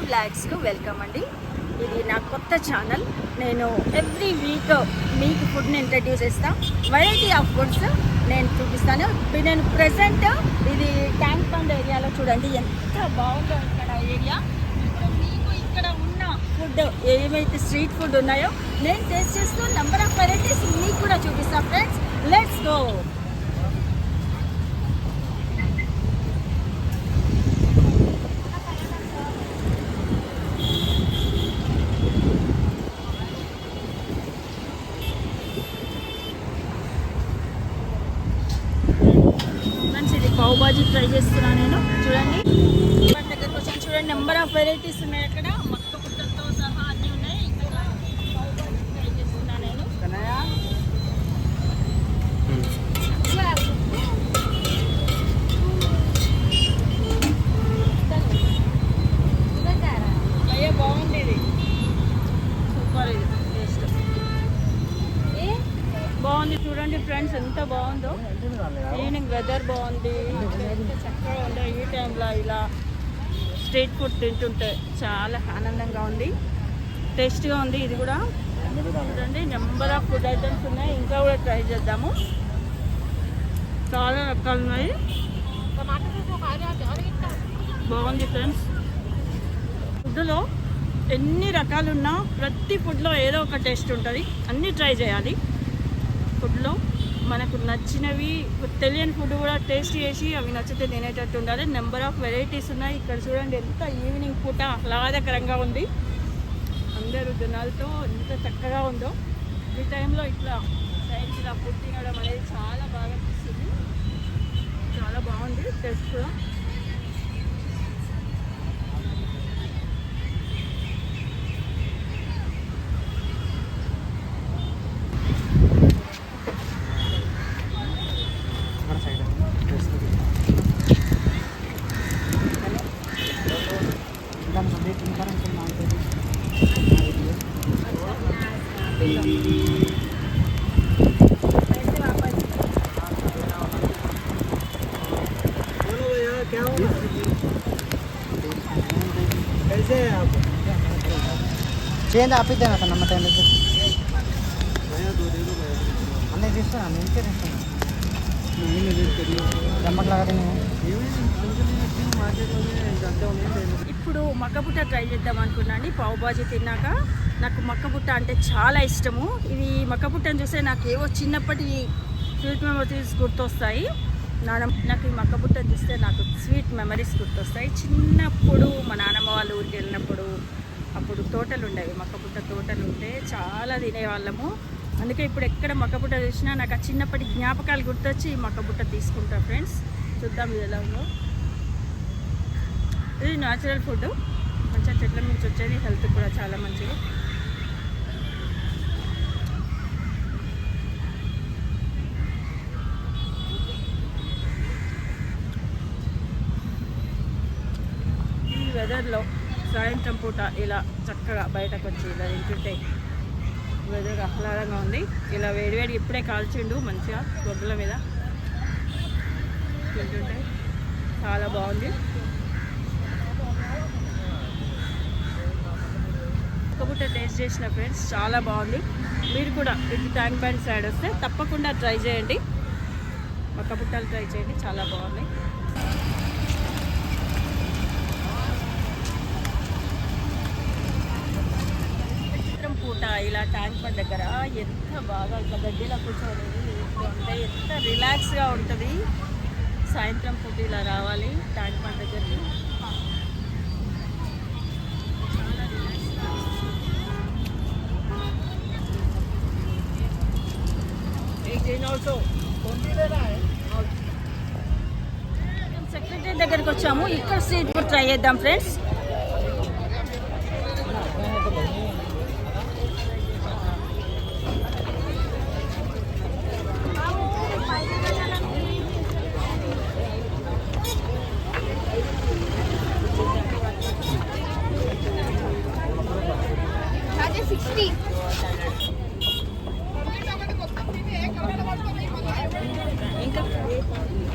వ్లాగ్స్కు welcome అండి. ఇది నా కొత్త ఛానల్. నేను ఎవ్రీ వీక్ మీకు ఫుడ్ని ఇంట్రడ్యూస్ చేస్తాను. వెరైటీ ఆఫ్ ఫుడ్స్ నేను చూపిస్తాను. నేను ప్రెసెంట్ ఇది ట్యాంక్ బండ్ ఏరియాలో చూడండి ఎంత బాగుందో ఇక్కడ ఏరియా. ఇప్పుడు మీకు ఇక్కడ ఉన్న ఫుడ్ ఏమైతే స్ట్రీట్ ఫుడ్ ఉన్నాయో నేను టేస్ట్ చేస్తూ నెంబర్ ఆఫ్ వెరైటీస్ మీకు కూడా చూపిస్తాను friends. Let's go. Pav bhaji try చేస్తున్నాను నేను. చూడండి దగ్గరకు వచ్చాను. చూడండి నెంబర్ ఆఫ్ వెరైటీస్ ఉన్నాయి అక్కడ. మక్క పుట్టలతో సహా అన్నీ ఉన్నాయి. ఇక్కడ పావ్ బాజీ ట్రై చేస్తున్నాను నేను. అయ్యా బాగుంది ఇది. సూపర్ ఇది టేస్ట్ బాగుంది. చూడండి ఫ్రెండ్స్ ఎంత బాగుందో. ఈవినింగ్ వెదర్ బాగుంది. ఎంత చక్కగా ఉందో ఈ టైంలో ఇలా స్ట్రీట్ ఫుడ్ తింటుంటే చాలా ఆనందంగా ఉంది. టేస్ట్గా ఉంది ఇది కూడా. చూడండి నెంబర్ ఆఫ్ ఫుడ్ ఐటమ్స్ ఉన్నాయి. ఇంకా కూడా ట్రై చేద్దాము. చాలా రకాలు ఉన్నాయి. బాగుంది ఫ్రెండ్స్. ఫుడ్లో ఎన్ని రకాలు ఉన్నా ప్రతి ఫుడ్లో ఏదో ఒక టేస్ట్ ఉంటుంది. అన్నీ ట్రై చేయాలి. ఫుడ్లో మనకు నచ్చినవి, తెలియని ఫుడ్ కూడా టేస్ట్ చేసి అవి నచ్చితే తినేటట్టు ఉండాలి. నెంబర్ ఆఫ్ వెరైటీస్ ఉన్నాయి. ఇక్కడ చూడండి ఎంత ఈవినింగ్ పూట ఆహ్లాదకరంగా ఉంది. అందరూ జనాలతో ఎంత చక్కగా ఉందో. ఈ టైంలో ఇట్లా సైడ్స్ ఇలా ఫుడ్ తినడం అనేది చాలా బాగా అనిపిస్తుంది. చాలా బాగుంది టేస్ట్ కూడా. చేయండి ఆపిద్దాం అతను నమ్మ టైం అన్నీ తీస్తున్నాను. ఇంకే తీస్తున్నాను. ఇప్పుడు మక్కబుట్ట ట్రై చేద్దాం అనుకున్నాను. పావ్ బాజీ తిన్నాక నాకు మక్కబుట్ట అంటే చాలా ఇష్టము. ఇది మక్కబుట్టని చూస్తే నాకు ఏవో చిన్నప్పటి స్వీట్ మెమరీస్ గుర్తొస్తాయి. నాకు ఈ మక్కబుట్టని చూస్తే నాకు స్వీట్ మెమరీస్ గుర్తొస్తాయి. చిన్నప్పుడు మా నాన్నమ్మ వాళ్ళ ఊరికి వెళ్ళినప్పుడు అప్పుడు తోటలు ఉండేవి. మక్కబుట్ట తోటలు ఉంటే చాలా తినేవాళ్ళము. అందుకే ఇప్పుడు ఎక్కడ మక్కబుట్ట చూసినా నాకు ఆ చిన్నప్పటి జ్ఞాపకాలు గుర్తొచ్చి ఈ మక్కబుట్ట తీసుకుంటా ఫ్రెండ్స్. చూద్దాం ఇది ఎలా ఉందో. ఇది న్యాచురల్ ఫుడ్, మంచిగా చెట్ల నుంచి వచ్చేది. హెల్త్ కూడా చాలా మంచిది. ఈ వెదర్లో సాయంత్రం పూట ఇలా చక్కగా బయటకు వచ్చి ఇలా తింటుంటే వెదర్ ఆహ్లాదంగా ఉంది. ఇలా వేడివేడి ఇప్పుడే కాల్చిండు మంచిగా గొడ్డల మీద తింటుంటే చాలా బాగుంది. ఒక్కబుట్ట టేస్ట్ చేసిన ఫ్రెండ్స్ చాలా బాగుంది. మీరు కూడా ఇటు ట్యాంక్ బండ్ సైడ్ వస్తే తప్పకుండా ట్రై చేయండి. ఒక్కబుట్టలు ట్రై చేయండి, చాలా బాగుంది. పూట ఇలా ట్యాంక్ బండ్ దగ్గర ఎంత బాగా ఇట్లా గడ్డిలో కూర్చొని ఉంటే ఎంత రిలాక్స్గా ఉంటుంది. సాయంత్రం పూట ఇలా రావాలి ట్యాంక్ బండ్ దగ్గరికి. చాలా రిలాక్స్గా. సెక్రటరీ దగ్గరికి వచ్చాము. ఇక్కడ స్ట్రీట్ ఫుడ్ ట్రై చేద్దాం ఫ్రెండ్స్.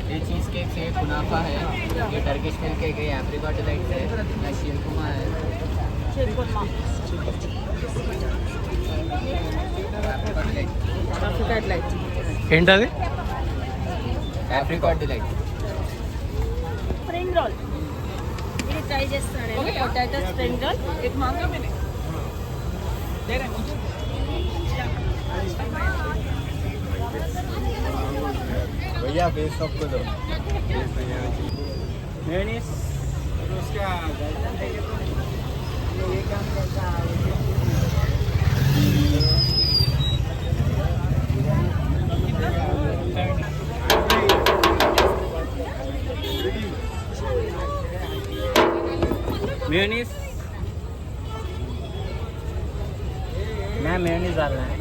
ये चीज़ केक है, कुनाफा है, ये टर्किश छिलके के एप्रिकॉट लाइट है ना शीर कुमार है शीर कुर्मा एप्रिकॉट लाइट ఏంటది? एप्रिकॉट लाइट స్ప్రింగ్ రోల్ ఇది ట్రై చేస్తున్నానండి పొటాటో స్ప్రింగ్ రోల్ ఇది మాంగో మీద भैया बेस सबको दो मेयोनीज उसका ये काम करता मेयोनीज मैं मेयोनीज डालना है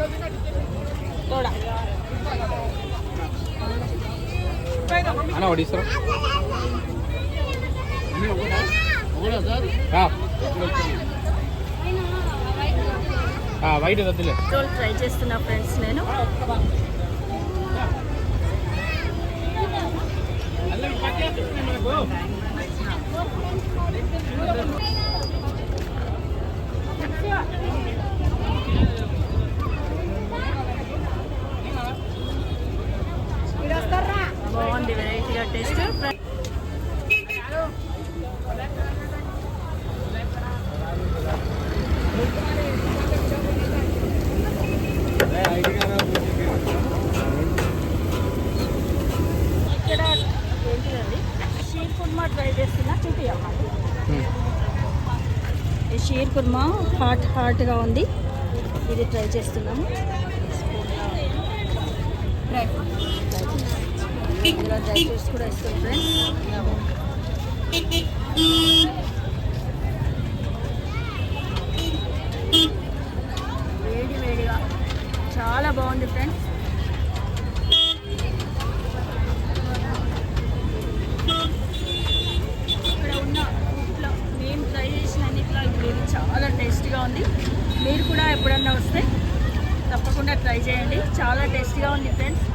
తోడా అన్న ఒకటి ఇస్తారా? వైట్ వద్దులే. రోల్ ట్రై చేస్తున్నా ఫ్రెండ్స్ నేను బాగుంది వెరైటీగా టేస్ట్ ఇక్కడ ఏంటిదండి షీర్ కుర్మా ట్రై చేస్తున్నా చూపియమ్మా ఈ షీర్ కుర్మా హాట్గా ఉంది ఇది ట్రై చేస్తున్నాము ఇందులో డ్రై ఫ్రూట్స్ కూడా ఇస్తాం ఫ్రెండ్స్ వేడి వేడిగా చాలా బాగుంది ఫ్రెండ్స్ ఇక్కడ ఉన్న ఫుడ్లో మేము ట్రై చేసిన అన్నిట్లో ఇది చాలా టేస్టీగా ఉంది మీరు కూడా ఎప్పుడన్నా వస్తే తప్పకుండా ట్రై చేయండి చాలా టేస్టీగా ఉంది ఫ్రెండ్స్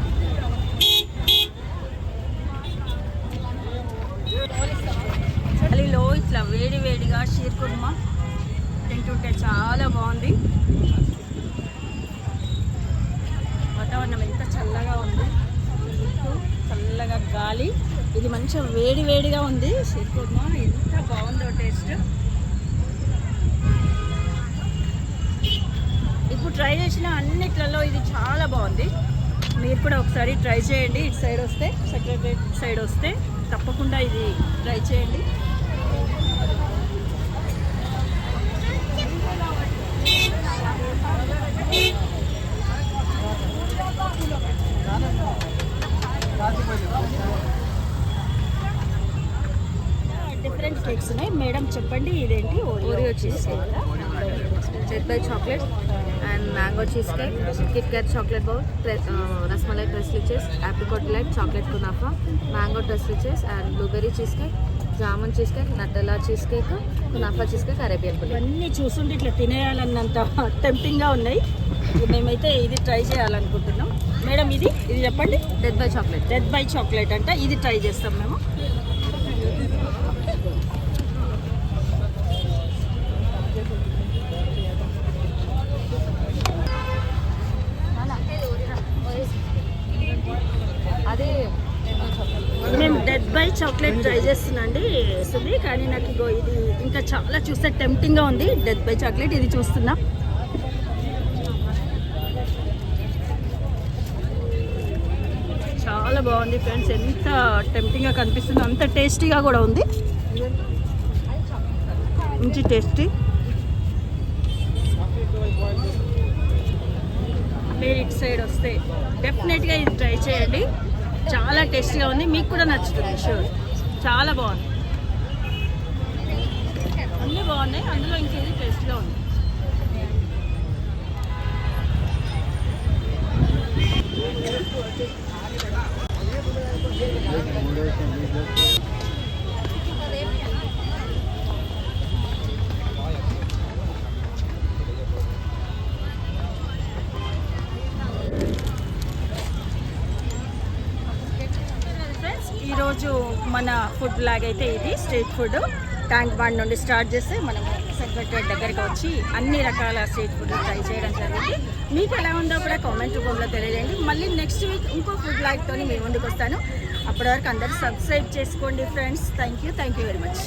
చలిలో ఇట్లా వేడి వేడిగా షీర్ కుర్మా తింటుంటే చాలా బాగుంది వాతావరణం ఎంత చల్లగా ఉంది చల్లగా గాలి ఇది మంచిగా వేడి వేడిగా ఉంది షీర్ కుర్మా ఎంత బాగుందో టేస్ట్ ఇప్పుడు ట్రై చేసిన అన్నిట్లలో ఇది చాలా బాగుంది మీరు కూడా ఒకసారి ట్రై చేయండి ఇటు సైడ్ వస్తే సెక్రటరేట్ సైడ్ వస్తే తప్పకుండా ఇది ట్రై చేయండి డిఫరెంట్ కేక్స్ ఉన్నాయి మేడం చెప్పండి ఇదేంటి Oreo cheesecake red by chocolate and mango cheesecake Kit Kat chocolate bowl rasmalai tres leches apricot light chocolate kunafa mango tres leches and blueberry cheesecake jamun cheesecake Nutella cheesecake kunafa cheesecake Arabian pudding ఇవన్నీ చూస్తుంటే ఇట్లా తినేయాలన్నంత టెంప్టింగ్గా ఉన్నాయి మేమైతే ఇది try చేయాలనుకుంటున్నాం madam ఇది చెప్పండి red by chocolate red by chocolate అంట ఇది ట్రై చేస్తాం మేము అదే మేము డెడ్ బై చాక్లెట్ ట్రై చేస్తున్నాండి సుధి కానీ నాకు ఇగో ఇది ఇంకా చాలా చూస్తే టెంప్టింగ్గా ఉంది డెడ్ బై చాక్లెట్ ఇది చూస్తున్నా చాలా బాగుంది ఫ్రెండ్స్ ఎంత టెంప్టింగ్గా కనిపిస్తుందో అంత టేస్టీగా కూడా ఉంది మంచి టేస్టీ మీరు ఇటు సైడ్ వస్తే డెఫినెట్గా ఇది ట్రై చేయండి చాలా టేస్టీగా ఉంది మీకు కూడా నచ్చుతుంది షూర్ చాలా బాగుంది అన్నీ బాగున్నాయి అందులో ఇంకేది టేస్ట్గా ఉంది ఈరోజు మన ఫుడ్ లాగైతే ఇది స్ట్రీట్ ఫుడ్ ట్యాంక్ బండ్ నుండి స్టార్ట్ చేస్తే మనం సెక్రటరీ దగ్గరికి వచ్చి అన్ని రకాల స్ట్రీట్ ఫుడ్ ట్రై చేయడం జరిగింది. మీకు ఎలా ఉందో కూడా కామెంట్ రూపంలో తెలియజేయండి. మళ్ళీ నెక్స్ట్ వీక్ ఇంకో ఫుడ్ లాగ్తో మీ ముందుకు వస్తాను. అప్పటి వరకు అందరూ సబ్స్క్రైబ్ చేసుకోండి friends. Thank you very much.